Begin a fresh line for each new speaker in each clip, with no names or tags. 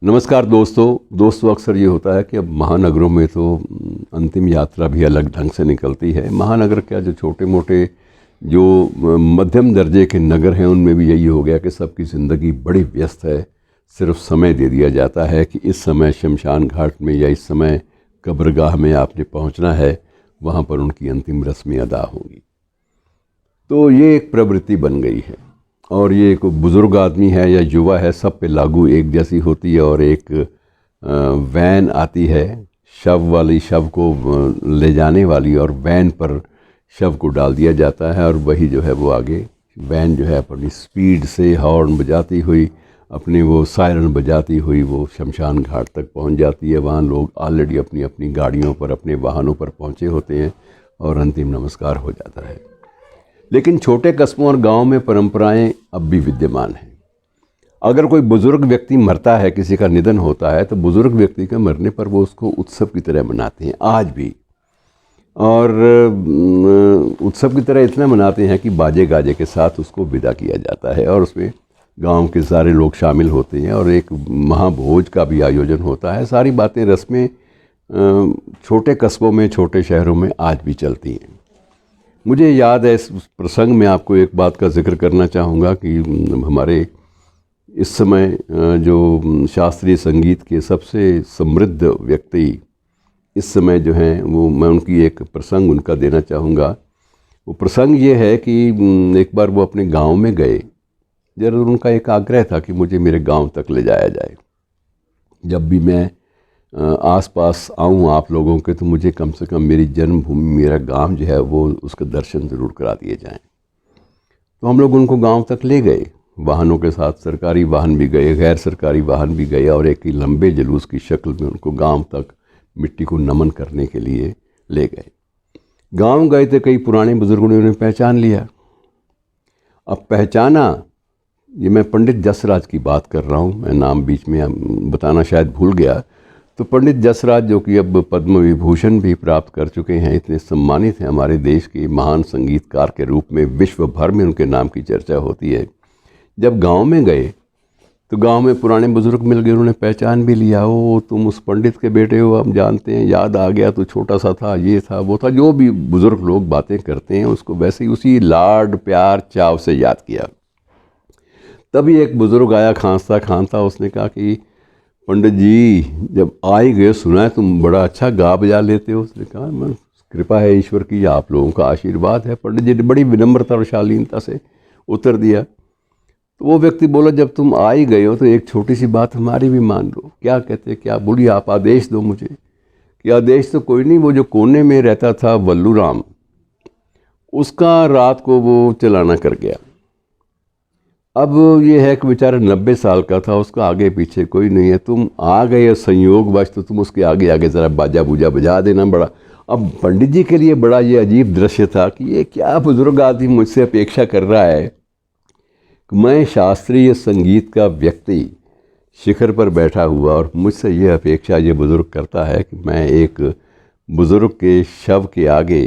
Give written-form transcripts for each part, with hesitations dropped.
नमस्कार दोस्तों अक्सर ये होता है कि अब महानगरों में तो अंतिम यात्रा भी अलग ढंग से निकलती है। महानगर क्या, जो छोटे मोटे जो मध्यम दर्जे के नगर हैं उनमें भी यही हो गया कि सबकी ज़िंदगी बड़ी व्यस्त है। सिर्फ समय दे दिया जाता है कि इस समय शमशान घाट में या इस समय कब्रगाह में आपने पहुंचना है, वहां पर उनकी अंतिम रस्में अदा होंगी। तो ये एक प्रवृत्ति बन गई है और ये एक बुज़ुर्ग आदमी है या युवा है, सब पे लागू एक जैसी होती है। और एक वैन आती है शव को ले जाने वाली, और वैन पर शव को डाल दिया जाता है और वही जो है वो आगे वैन जो है अपनी स्पीड से हॉर्न बजाती हुई, अपनी वो सायरन बजाती हुई वो शमशान घाट तक पहुंच जाती है। वहाँ लोग ऑलरेडी अपनी अपनी गाड़ियों पर, अपने वाहनों पर पहुँचे होते हैं और अंतिम नमस्कार हो जाता है। लेकिन छोटे कस्बों और गांव में परंपराएं अब भी विद्यमान हैं। अगर कोई बुज़ुर्ग व्यक्ति मरता है, किसी का निधन होता है, तो बुज़ुर्ग व्यक्ति के मरने पर वो उसको उत्सव की तरह मनाते हैं आज भी। और उत्सव की तरह इतना मनाते हैं कि बाजे गाजे के साथ उसको विदा किया जाता है और उसमें गांव के सारे लोग शामिल होते हैं और एक महाभोज का भी आयोजन होता है। सारी बातें, रस्में छोटे कस्बों में, छोटे शहरों में आज भी चलती हैं। मुझे याद है, इस प्रसंग में आपको एक बात का जिक्र करना चाहूँगा कि हमारे इस समय जो शास्त्रीय संगीत के सबसे समृद्ध व्यक्ति इस समय जो हैं, वो मैं उनकी एक प्रसंग उनका देना चाहूँगा। वो प्रसंग ये है कि एक बार वो अपने गांव में गए, जरूर उनका एक आग्रह था कि मुझे मेरे गांव तक ले जाया जाए। जब भी मैं आसपास आऊँ आप लोगों के, तो मुझे कम से कम मेरी जन्मभूमि, मेरा गांव जो है वो उसके दर्शन ज़रूर करा दिए जाएं। तो हम लोग उनको गांव तक ले गए वाहनों के साथ। सरकारी वाहन भी गए, गैर सरकारी वाहन भी गए और एक ही लंबे जुलूस की शक्ल में उनको गांव तक मिट्टी को नमन करने के लिए ले गए। गांव गए तो कई पुराने बुज़ुर्गों ने उन्हें पहचान लिया। अब पहचाना, ये मैं पंडित जसराज की बात कर रहा हूँ, मैं नाम बीच में बताना शायद भूल गया। तो पंडित जसराज, जो कि अब पद्म विभूषण भी प्राप्त कर चुके हैं, इतने सम्मानित हैं हमारे देश के महान संगीतकार के रूप में, विश्व भर में उनके नाम की चर्चा होती है। जब गांव में गए तो गांव में पुराने बुज़ुर्ग मिल गए, उन्होंने पहचान भी लिया। ओ, तुम उस पंडित के बेटे हो, हम जानते हैं, याद आ गया, तो छोटा सा था, ये था, वो था। जो भी बुज़ुर्ग लोग बातें करते हैं उसको वैसे ही उसी लाड प्यार चाव से याद किया। तभी एक बुज़ुर्ग आया खांसता खांसता, उसने कहा कि पंडित जी, जब आ ही गए, सुना है तुम बड़ा अच्छा गा बजा लेते हो। उसने कहा, मैं, कृपा है ईश्वर की, आप लोगों का आशीर्वाद है। पंडित जी ने बड़ी विनम्रता और शालीनता से उत्तर दिया। तो वो व्यक्ति बोला, जब तुम आ ही गए हो तो एक छोटी सी बात हमारी भी मान लो। क्या कहते, क्या? बोलिए, आप आदेश दो मुझे। कि आदेश तो कोई नहीं, वो जो कोने में रहता था वल्लू राम, उसका रात को वो चलाना कर गया। अब ये है कि बेचारा 90 साल का था, उसका आगे पीछे कोई नहीं है। तुम आ गए संयोगवश, तो तुम उसके आगे आगे ज़रा बाजा बूजा बजा देना। बड़ा, अब पंडित जी के लिए बड़ा ये अजीब दृश्य था कि ये क्या बुज़ुर्ग आदमी मुझसे अपेक्षा कर रहा है कि मैं शास्त्रीय संगीत का व्यक्ति शिखर पर बैठा हुआ, और मुझसे ये अपेक्षा ये बुज़ुर्ग करता है कि मैं एक बुज़ुर्ग के शव के आगे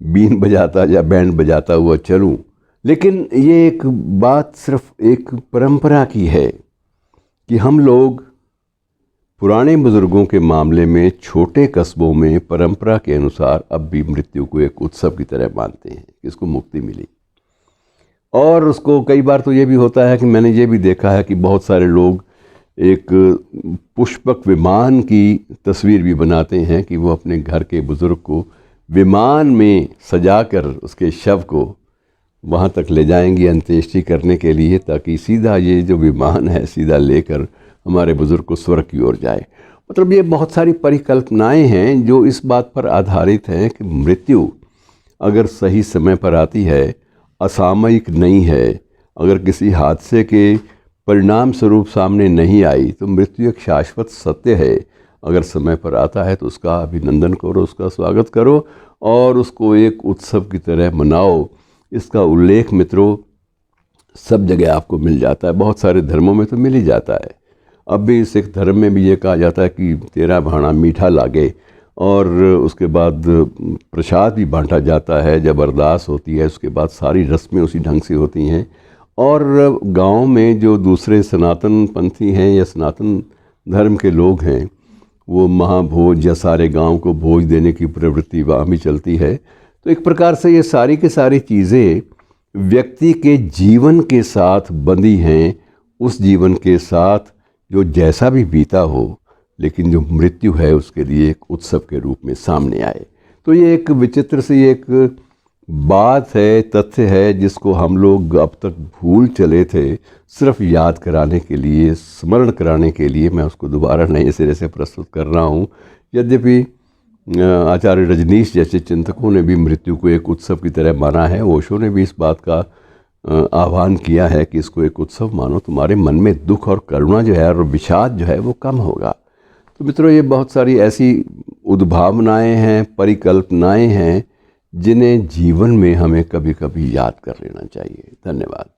बीन बजाता या बैंड बजाता हुआ चलूँ। लेकिन ये एक बात सिर्फ एक परंपरा की है कि हम लोग पुराने बुज़ुर्गों के मामले में छोटे कस्बों में परंपरा के अनुसार अब भी मृत्यु को एक उत्सव की तरह मानते हैं कि इसको मुक्ति मिली। और उसको कई बार तो ये भी होता है कि मैंने ये भी देखा है कि बहुत सारे लोग एक पुष्पक विमान की तस्वीर भी बनाते हैं कि वो अपने घर के बुज़ुर्ग को विमान में सजाकर उसके शव को वहाँ तक ले जाएंगी अंत्येष्टि करने के लिए, ताकि सीधा ये जो विमान है सीधा लेकर हमारे बुज़ुर्ग को स्वर्ग की ओर जाए। मतलब ये बहुत सारी परिकल्पनाएं हैं जो इस बात पर आधारित हैं कि मृत्यु अगर सही समय पर आती है, असामयिक नहीं है, अगर किसी हादसे के परिणाम स्वरूप सामने नहीं आई, तो मृत्यु एक शाश्वत सत्य है। अगर समय पर आता है तो उसका अभिनंदन करो, उसका स्वागत करो और उसको एक उत्सव की तरह मनाओ। इसका उल्लेख मित्रों सब जगह आपको मिल जाता है, बहुत सारे धर्मों में तो मिल ही जाता है। अब भी सिख धर्म में भी ये कहा जाता है कि तेरा भाणा मीठा लागे, और उसके बाद प्रसाद भी बांटा जाता है। जब अरदास होती है उसके बाद सारी रस्में उसी ढंग से होती हैं। और गांव में जो दूसरे सनातन पंथी हैं या सनातन धर्म के लोग हैं वो महाभोज या सारे गांव को भोज देने की प्रवृत्ति वहाँ भी चलती है। तो एक प्रकार से ये सारी की सारी चीज़ें व्यक्ति के जीवन के साथ बंधी हैं, उस जीवन के साथ जो जैसा भी बीता हो, लेकिन जो मृत्यु है उसके लिए एक उत्सव के रूप में सामने आए। तो ये एक विचित्र सी एक बात है, तथ्य है, जिसको हम लोग अब तक भूल चले थे। सिर्फ याद कराने के लिए, स्मरण कराने के लिए मैं उसको दोबारा नए सिरे से प्रस्तुत कर रहा हूँ। यद्यपि आचार्य रजनीश जैसे चिंतकों ने भी मृत्यु को एक उत्सव की तरह माना है। ओशो ने भी इस बात का आह्वान किया है कि इसको एक उत्सव मानो, तुम्हारे मन में दुख और करुणा जो है और विषाद जो है वो कम होगा। तो मित्रों, ये बहुत सारी ऐसी उद्भावनाएं हैं, परिकल्पनाएं हैं, जिन्हें जीवन में हमें कभी कभी याद कर लेना चाहिए। धन्यवाद।